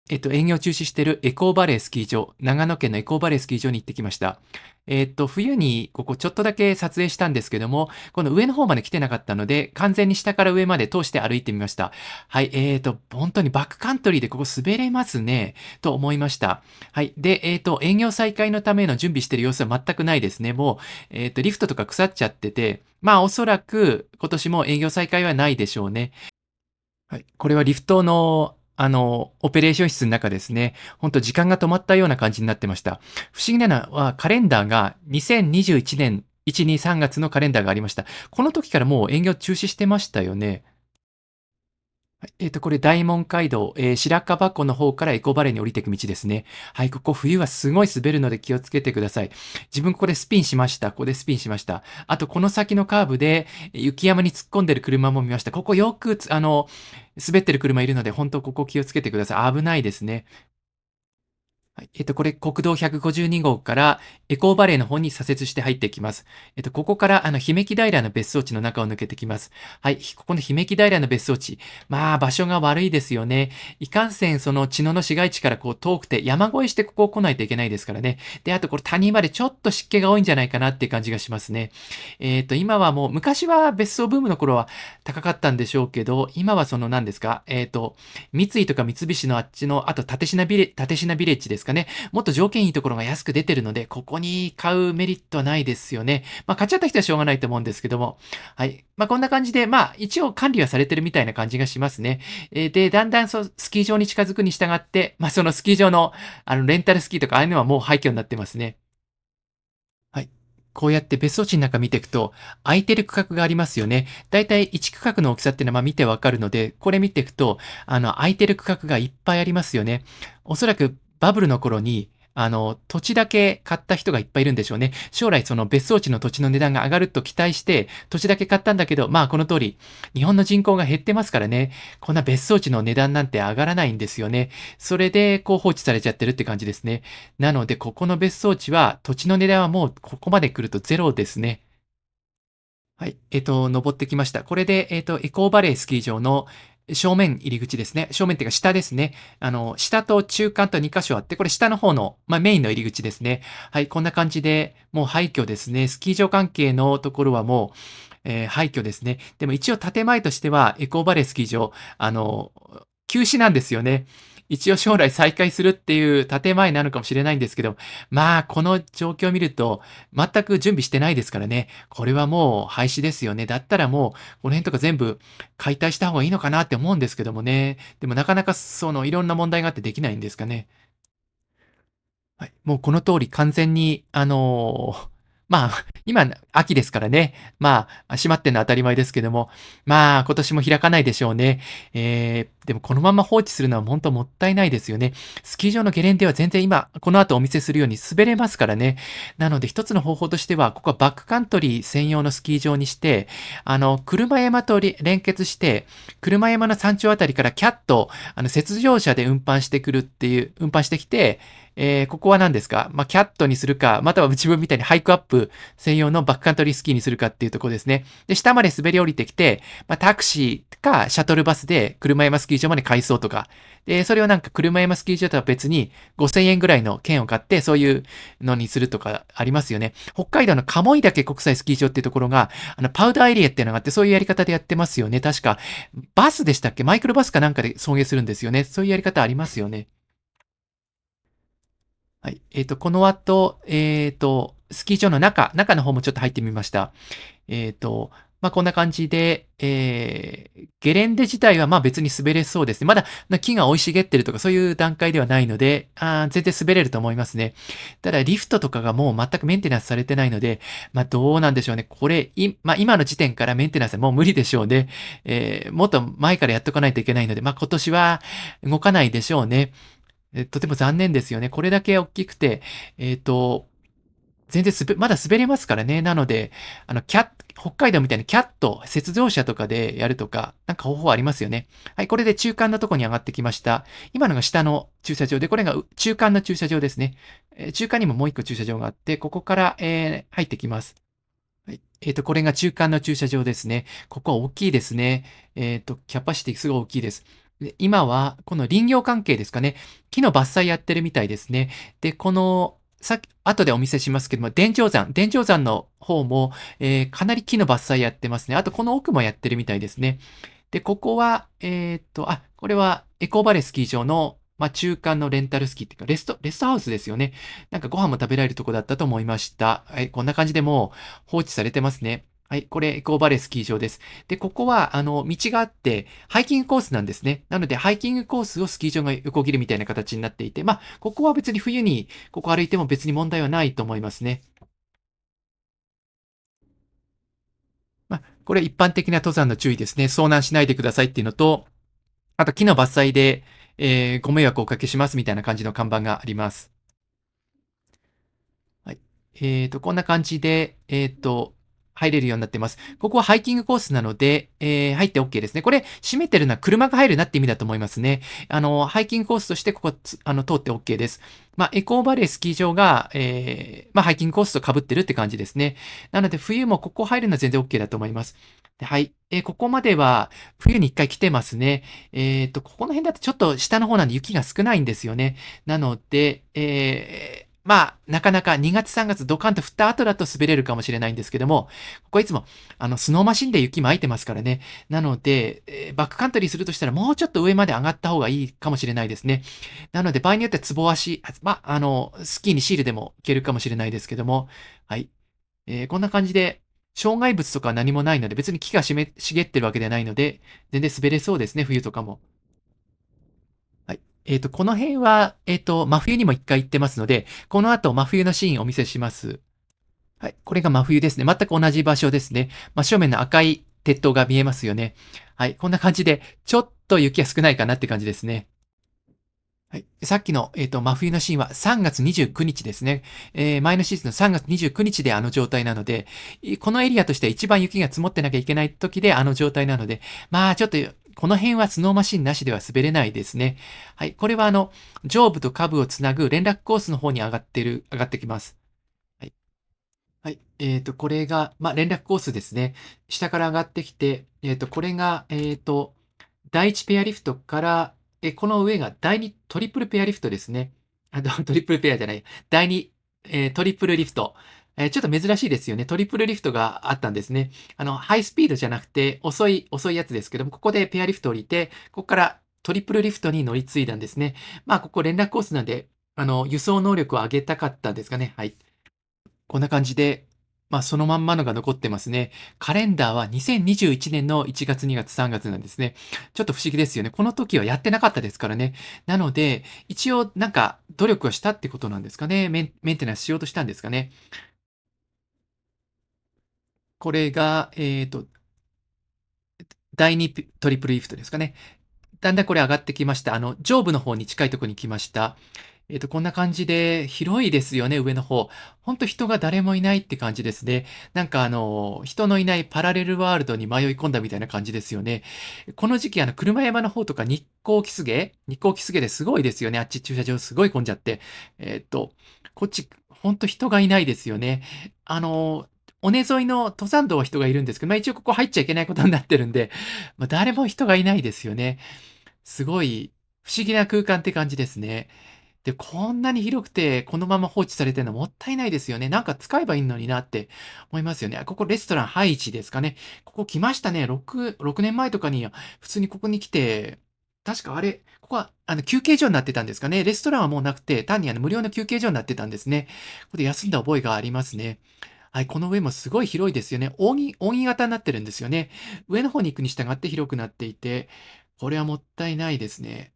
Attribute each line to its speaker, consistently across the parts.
Speaker 1: 営業中止しているエコーバレースキー場、長野県のエコーバレースキー場に行ってきました。冬にここちょっとだけ撮影したんですけども、この上の方まで来てなかったので、完全に下から上まで通して歩いてみました。はい、本当にバックカントリーでここ滑れますね、と思いました。はい。で、営業再開のための準備している様子は全くないですね。もう、リフトとか腐っちゃってて、まあ、おそらく今年も営業再開はないでしょうね。はい。これはリフトの、オペレーション室の中ですね。ほんと時間が止まったような感じになってました。不思議なのは、カレンダーが2021年1、2、3月のカレンダーがありました。この時からもう営業中止してましたよね。はい。これ大門街道、白樺湖の方からエコバレーに降りていく道ですね。はい、ここ冬はすごい滑るので気をつけてください。自分ここでスピンしました。ここでスピンしました。あと、この先のカーブで雪山に突っ込んでる車も見ました。ここよく滑ってる車いるので、本当ここ気をつけてください。危ないですね。はい。これ、国道152号からエコーバレーの方に左折して入っていきます。ここから、姫木平の別荘地の中を抜けてきます。はい。ここの姫木平の別荘地。まあ、場所が悪いですよね。いかんせん、その、茅野の市街地からこう遠くて、山越えしてここを来ないといけないですからね。で、あとこれ谷までちょっと湿気が多いんじゃないかなっていう感じがしますね。今はもう、昔は別荘ブームの頃は高かったんでしょうけど、今はその何ですか、三井とか三菱のあっちの、あと立科ビレッジですかね。もっと条件いいところが安く出てるので、ここに買うメリットはないですよね。まあ、買っちゃった人はしょうがないと思うんですけども。はい。まあ、こんな感じで、まあ、一応管理はされてるみたいな感じがしますね。で、だんだんスキー場に近づくに従って、まあ、そのスキー場の、レンタルスキーとか、ああいうのはもう廃墟になってますね。はい。こうやって別荘地の中見ていくと、空いてる区画がありますよね。だいたい1区画の大きさっていうのはまあ見てわかるので、これ見ていくと、空いてる区画がいっぱいありますよね。おそらくバブルの頃に、土地だけ買った人がいっぱいいるんでしょうね。将来その別荘地の土地の値段が上がると期待して、土地だけ買ったんだけど、まあこの通り、日本の人口が減ってますからね、こんな別荘地の値段なんて上がらないんですよね。それでこう放置されちゃってるって感じですね。なので、ここの別荘地は、土地の値段はもうここまで来るとゼロですね。はい。登ってきました。これで、エコーバレースキー場の正面入り口ですね。正面っていうか下ですね。下と中間と2箇所あって、これ下の方の、まあ、メインの入り口ですね。はい、こんな感じで、もう廃墟ですね。スキー場関係のところはもう、廃墟ですね。でも一応建前としては、エコーバレースキー場、休止なんですよね。一応将来再開するっていう建前なのかもしれないんですけど、まあ、この状況を見ると、全く準備してないですからね。これはもう廃止ですよね。だったらもう、この辺とか全部解体した方がいいのかなって思うんですけどもね。でもなかなかいろんな問題があってできないんですかね。はい。もうこの通り完全に、まあ、今、秋ですからね。まあ、閉まってんのは当たり前ですけども、まあ、今年も開かないでしょうね。でもこのまま放置するのは本当もったいないですよね。スキー場のゲレンデは全然今、この後お見せするように滑れますからね。なので一つの方法としては、ここはバックカントリー専用のスキー場にして、車山と連結して、車山の山頂あたりからキャット、雪上車で運搬してきて、ここは何ですか、まあ、キャットにするか、または自分みたいにハイクアップ専用のバックカントリースキーにするかっていうところですね。で、下まで滑り降りてきて、まあ、タクシーかシャトルバスで車山スキー場まで回送とか、で、それをなんか車山スキー場とは別に5000円ぐらいの券を買って、そういうのにするとかありますよね。北海道の鴨居岳国際スキー場っていうところが、パウダーエリアっていうのがあって、そういうやり方でやってますよね。確か、バスでしたっけ、マイクロバスかなんかで送迎するんですよね。そういうやり方ありますよね。はい。この後、スキー場の中の方もちょっと入ってみました。まあ、こんな感じで、ゲレンデ自体はまあ別に滑れそうですね。まだ木が生い茂ってるとかそういう段階ではないので、全然滑れると思いますね。ただリフトとかがもう全くメンテナンスされてないので、まあどうなんでしょうね。これ、まあ今の時点からメンテナンスはもう無理でしょうね。もっと前からやっとかないといけないので、まあ今年は動かないでしょうね。とても残念ですよね。これだけ大きくて、えっと、全然まだ滑れますからね。なので、北海道みたいにキャット、雪上車とかでやるとか、なんか方法ありますよね。はい、これで中間のとこに上がってきました。今のが下の駐車場で、これが中間の駐車場ですね。中間にももう一個駐車場があって、ここから、入ってきます。はい。これが中間の駐車場ですね。ここは大きいですね。キャパシティすごい大きいです。で、今はこの林業関係ですかね。木の伐採やってるみたいですね。で、この、さっき後でお見せしますけども、伝承山の方も、かなり木の伐採やってますね。あとこの奥もやってるみたいですね。で、ここは、これはエコーバレースキー場の、中間のレンタルスキーっていうか、レストハウスですよね。なんかご飯も食べられるとこだったと思いました。はい、こんな感じでもう放置されてますね。はい、これエコーバレースキー場です。で、ここは、道があって、ハイキングコースなんですね。なので、ハイキングコースをスキー場が横切るみたいな形になっていて、ここは別に冬にここ歩いても別に問題はないと思いますね。これ一般的な登山の注意ですね。遭難しないでくださいっていうのと、あと木の伐採で、ご迷惑をおかけしますみたいな感じの看板があります。はい。こんな感じで、入れるようになってます。ここはハイキングコースなので、入って OK ですね。これ、閉めてるのは車が入るなって意味だと思いますね。ハイキングコースとしてここ通って OK です。エコーバレースキー場が、ハイキングコースと被ってるって感じですね。なので、冬もここ入るのは全然 OK だと思います。で、はい。ここまでは冬に1回来てますね。ここの辺だとちょっと下の方なんで雪が少ないんですよね。なので、なかなか2月3月ドカンと降った後だと滑れるかもしれないんですけども、ここはいつも、スノーマシンで雪撒いてますからね。なので、バックカントリーするとしたらもうちょっと上まで上がった方がいいかもしれないですね。なので、場合によってはつぼ足、スキーにシールでもいけるかもしれないですけども、はい。こんな感じで、障害物とかは何もないので、別に木が茂ってるわけではないので、全然滑れそうですね、冬とかも。はい。この辺は、真冬にも1回行ってますので、この後真冬のシーンをお見せします。はい。これが真冬ですね。全く同じ場所ですね。真正面の赤い鉄塔が見えますよね。はい。こんな感じで、ちょっと雪が少ないかなって感じですね。はい。さっきの、真冬のシーンは3月29日ですね。前のシーズンの3月29日であの状態なので、このエリアとしては一番雪が積もってなきゃいけない時であの状態なので、ちょっと、この辺はスノーマシンなしでは滑れないですね。はい。これは上部と下部をつなぐ連絡コースの方に上がってきます。はい。はい。これが、連絡コースですね。下から上がってきて、これが、第1ペアリフトから、この上が第2トリプルペアリフトですね。トリプルペアじゃない。第2、トリプルリフト。ちょっと珍しいですよね。トリプルリフトがあったんですね。ハイスピードじゃなくて、遅いやつですけども、ここでペアリフト降りて、ここからトリプルリフトに乗り継いだんですね。ここ連絡コースなんで、輸送能力を上げたかったんですかね。はい。こんな感じで、そのまんまのが残ってますね。カレンダーは2021年の1月、2月、3月なんですね。ちょっと不思議ですよね。この時はやってなかったですからね。なので、一応なんか努力をしたってことなんですかね。メンテナンスしようとしたんですかね。これが、第2トリプルリフトですかね。だんだんこれ上がってきました。上部の方に近いところに来ました。こんな感じで広いですよね、上の方。ほんと人が誰もいないって感じですね。なんか人のいないパラレルワールドに迷い込んだみたいな感じですよね。この時期車山の方とか日光キスゲですごいですよね。あっち駐車場すごい混んじゃって。こっちほんと人がいないですよね。尾根沿いの登山道は人がいるんですけど、一応ここ入っちゃいけないことになってるんで、誰も人がいないですよね。すごい不思議な空間って感じですね。で、こんなに広くて、このまま放置されてるのもったいないですよね。なんか使えばいいのになって思いますよね。ここレストランハイチですかね。ここ来ましたね。6年前とかに普通にここに来て、確かあれ、ここは休憩所になってたんですかね。レストランはもうなくて、単に無料の休憩所になってたんですね。ここで休んだ覚えがありますね。はい、この上もすごい広いですよね。扇形になってるんですよね。上の方に行くに従って広くなっていて、これはもったいないですね。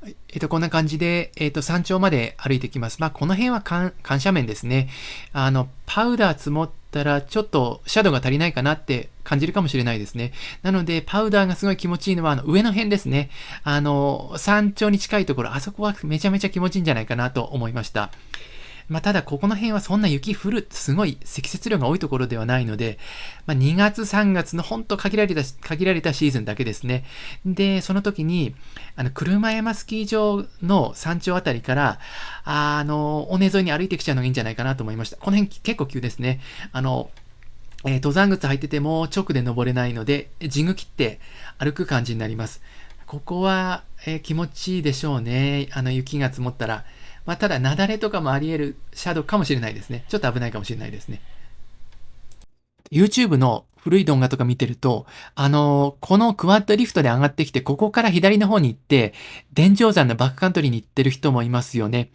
Speaker 1: はい。こんな感じで、山頂まで歩いてきます。この辺は緩斜面ですね。パウダー積もったら、ちょっとシャドウが足りないかなって感じるかもしれないですね。なので、パウダーがすごい気持ちいいのは、上の辺ですね。山頂に近いところ、あそこはめちゃめちゃ気持ちいいんじゃないかなと思いました。ただ、ここの辺はそんな雪降る、すごい積雪量が多いところではないので、2月、3月の本当限られたシーズンだけですね。で、その時に、車山スキー場の山頂あたりから、尾根沿いに歩いてきちゃうのがいいんじゃないかなと思いました。この辺結構急ですね。登山靴履いてても直で登れないので、地具切って歩く感じになります。ここは、気持ちいいでしょうね。雪が積もったら。ただ、雪崩とかもあり得るシャドウかもしれないですね。ちょっと危ないかもしれないですね。YouTube の古い動画とか見てると、このクワッドリフトで上がってきて、ここから左の方に行って、電定山のバックカントリーに行ってる人もいますよね。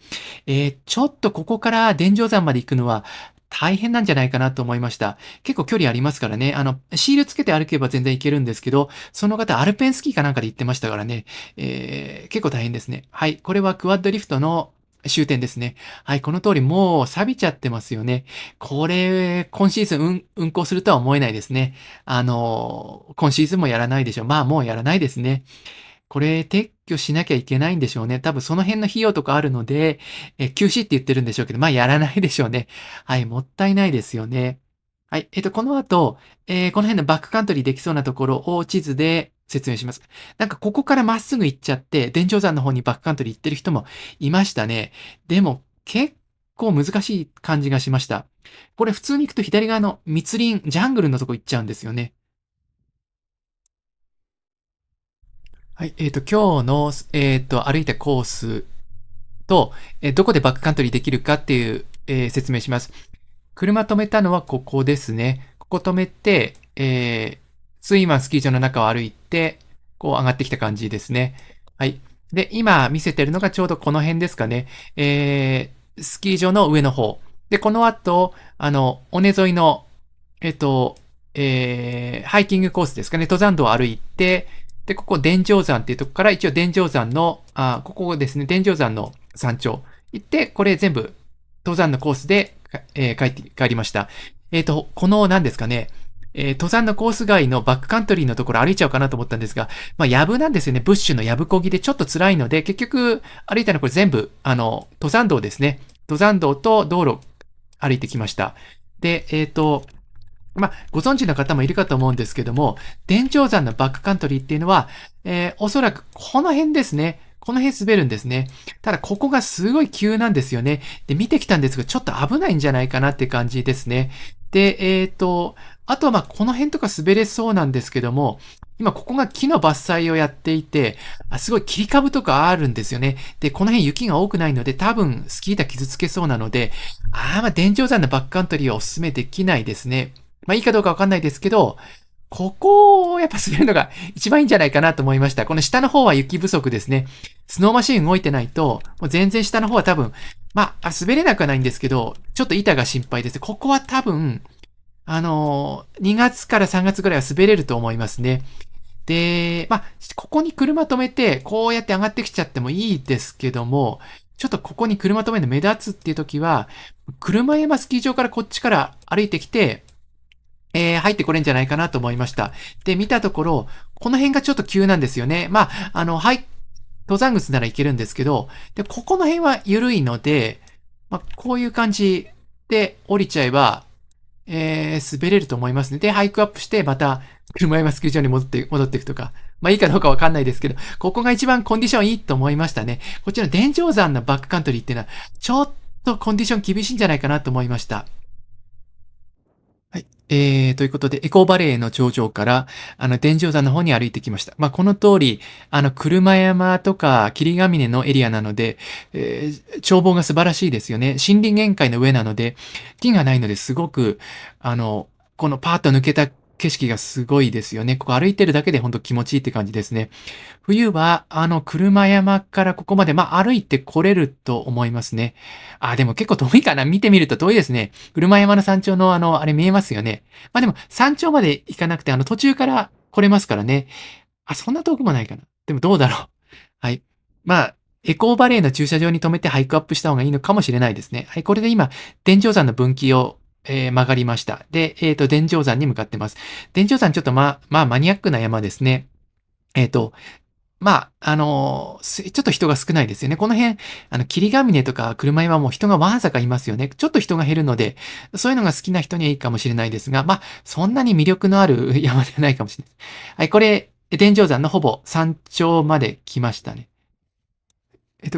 Speaker 1: ちょっとここから電定山まで行くのは大変なんじゃないかなと思いました。結構距離ありますからね。シールつけて歩けば全然行けるんですけど、その方アルペンスキーかなんかで行ってましたからね。結構大変ですね。はい。これはクワッドリフトの終点ですね。はい。この通りもう錆びちゃってますよね。これ、今シーズン運行するとは思えないですね。今シーズンもやらないでしょう。もうやらないですね。これ、撤去しなきゃいけないんでしょうね。多分その辺の費用とかあるので、休止って言ってるんでしょうけど、やらないでしょうね。はい、もったいないですよね。はい、この後、この辺のバックカントリーできそうなところを地図で説明します。なんかここからまっすぐ行っちゃって、伝承山の方にバックカントリー行ってる人もいましたね。でも、結構難しい感じがしました。これ普通に行くと左側の密林、ジャングルのとこ行っちゃうんですよね。はい、今日の、歩いたコースと、どこでバックカントリーできるかっていう、説明します。車止めたのはここですね。ここ止めて、ツインワンスキー場の中を歩いて、こう上がってきた感じですね。はい。で、今見せてるのがちょうどこの辺ですかね。スキー場の上の方。で、この後、尾根沿いの、えっと、ハイキングコースですかね。登山道を歩いて、で、ここ、伝承山っていうとこから、一応伝承山の、ここですね、伝承山の山頂行って、これ全部、登山のコースで、帰りました。この、何ですかね、登山のコース外のバックカントリーのところ歩いちゃおうかなと思ったんですが、藪なんですよね。ブッシュの藪こぎでちょっと辛いので、結局、歩いたのこれ全部、登山道ですね。登山道と道路歩いてきました。で、ご存知の方もいるかと思うんですけども、伝承山のバックカントリーっていうのは、おそらくこの辺ですね。この辺滑るんですね。ただ、ここがすごい急なんですよね。で、見てきたんですが、ちょっと危ないんじゃないかなって感じですね。で、あとはこの辺とか滑れそうなんですけども、今ここが木の伐採をやっていて、すごい切り株とかあるんですよね。で、この辺雪が多くないので、多分スキー板傷つけそうなので、伝承山のバックカントリーはお勧めできないですね。いいかどうかわかんないですけど、ここをやっぱ滑るのが一番いいんじゃないかなと思いました。この下の方は雪不足ですね。スノーマシーン動いてないと、もう全然下の方は多分、滑れなくはないんですけど、ちょっと板が心配です。ここは多分、2月から3月ぐらいは滑れると思いますね。で、ここに車止めて、こうやって上がってきちゃってもいいですけども、ちょっとここに車止めるの目立つっていう時は、車山スキー場からこっちから歩いてきて、入ってこれんじゃないかなと思いました。で、見たところ、この辺がちょっと急なんですよね。登山靴ならいけるんですけど、で、ここの辺は緩いので、こういう感じで降りちゃえば、滑れると思いますね。で、ハイクアップして、また、車山スキー場に戻っていくとか。いいかどうかわかんないですけど、ここが一番コンディションいいと思いましたね。こっちの伝承山のバックカントリーっていうのは、ちょっとコンディション厳しいんじゃないかなと思いました。はい。ということで、エコーバレーの頂上から、伝承山の方に歩いてきました。この通り、車山とか霧ヶ峰のエリアなので、眺望が素晴らしいですよね。森林限界の上なので、木がないのですごく、このパーッと抜けた景色がすごいですよね。ここ歩いてるだけで本当気持ちいいって感じですね。冬は、車山からここまで、歩いて来れると思いますね。でも結構遠いかな。見てみると遠いですね。車山の山頂のあれ見えますよね。でも山頂まで行かなくて、途中から来れますからね。そんな遠くもないかな。でもどうだろう。はい。エコーバレーの駐車場に停めてハイクアップした方がいいのかもしれないですね。はい、これで今、伝承山の分岐を曲がりました。で、伝承山に向かってます。伝承山ちょっとマニアックな山ですね。ちょっと人が少ないですよね。この辺、霧ヶ峰とか車山も人がわんさかいますよね。ちょっと人が減るので、そういうのが好きな人にはいいかもしれないですが、そんなに魅力のある山ではないかもしれない。はい、これ、伝承山のほぼ山頂まで来ましたね。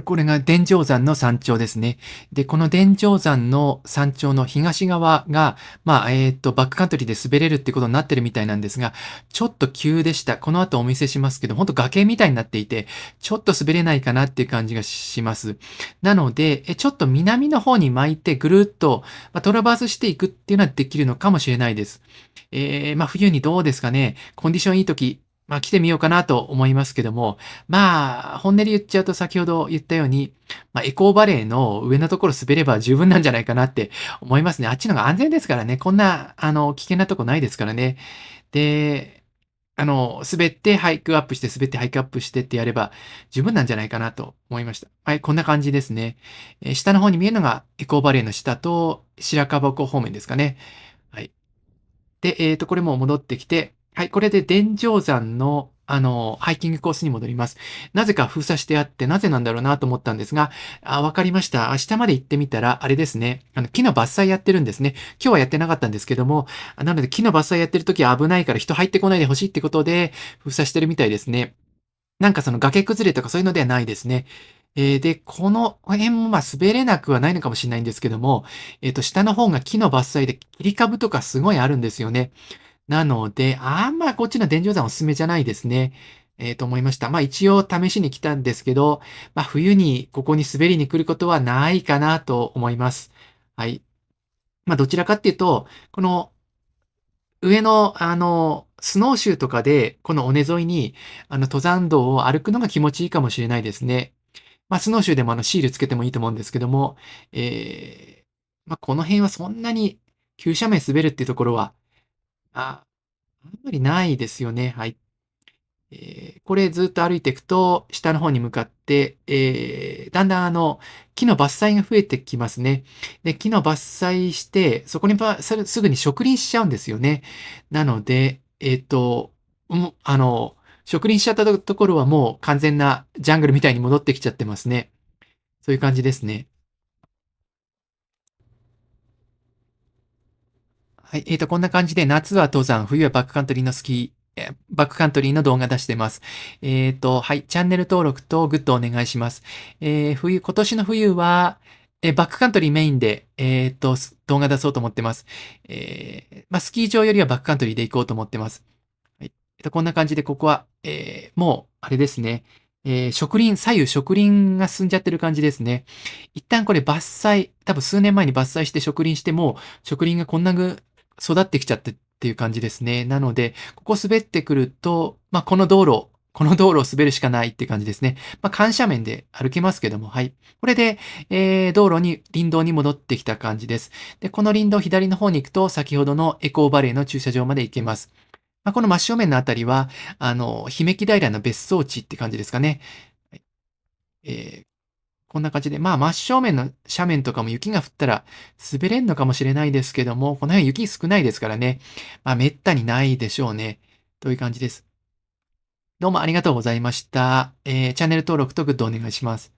Speaker 1: これが伝承山の山頂ですね。で、この伝承山の山頂の東側が、バックカントリーで滑れるってことになってるみたいなんですが、ちょっと急でした。この後お見せしますけど、ほんと崖みたいになっていて、ちょっと滑れないかなっていう感じがします。なので、ちょっと南の方に巻いてぐるっと、トラバースしていくっていうのはできるのかもしれないです。冬にどうですかね、コンディションいい時、来てみようかなと思いますけども、本音で言っちゃうと先ほど言ったように、エコーバレーの上のところ滑れば十分なんじゃないかなって思いますね。あっちの方が安全ですからね。こんな、危険なとこないですからね。で、滑ってハイクアップして、滑ってハイクアップしてってやれば十分なんじゃないかなと思いました。はい、こんな感じですね。下の方に見えるのがエコーバレーの下と白樺湖方面ですかね。はい。で、これも戻ってきて、はい、これで伝承山の、ハイキングコースに戻ります。なぜか封鎖してあって、なぜなんだろうなと思ったんですが、わかりました。明日まで行ってみたら、あれですね、木の伐採やってるんですね。今日はやってなかったんですけども、なので木の伐採やってる時は危ないから人入ってこないでほしいってことで、封鎖してるみたいですね。なんかその崖崩れとかそういうのではないですね。で、この辺も滑れなくはないのかもしれないんですけども、下の方が木の伐採で切り株とかすごいあるんですよね。なので、こっちの電定山おすすめじゃないですね。と思いました。一応試しに来たんですけど、冬にここに滑りに来ることはないかなと思います。はい。どちらかっていうと、この上の、スノーシューとかで、この尾根沿いに、登山道を歩くのが気持ちいいかもしれないですね。スノーシューでもシールつけてもいいと思うんですけども、この辺はそんなに急斜面滑るっていうところは、あんまりないですよね。はい。これずっと歩いていくと、下の方に向かって、だんだん木の伐採が増えてきますね。で、木の伐採して、そこにすぐに植林しちゃうんですよね。なので、植林しちゃったところはもう完全なジャングルみたいに戻ってきちゃってますね。そういう感じですね。はい、こんな感じで夏は登山、冬はバックカントリーのスキー、バックカントリーの動画出してます。はい、チャンネル登録とグッドお願いします。今年の冬は、バックカントリーメインで、動画出そうと思ってます。スキー場よりはバックカントリーで行こうと思ってます。はい。こんな感じで、ここは、もう、あれですね。左右植林が進んじゃってる感じですね。一旦これ伐採、多分数年前に伐採して植林しても、植林がこんな育ってきちゃってっていう感じですね。なので、ここ滑ってくると、この道路を滑るしかないっていう感じですね。緩斜面で歩けますけども、はい。これで、林道に戻ってきた感じです。で、この林道左の方に行くと、先ほどのエコーバレーの駐車場まで行けます。この真正面のあたりは、姫木平の別荘地って感じですかね。はい。えーこんな感じで、真正面の斜面とかも雪が降ったら滑れんのかもしれないですけども、この辺雪少ないですからね。滅多にないでしょうね。という感じです。どうもありがとうございました。チャンネル登録とグッドお願いします。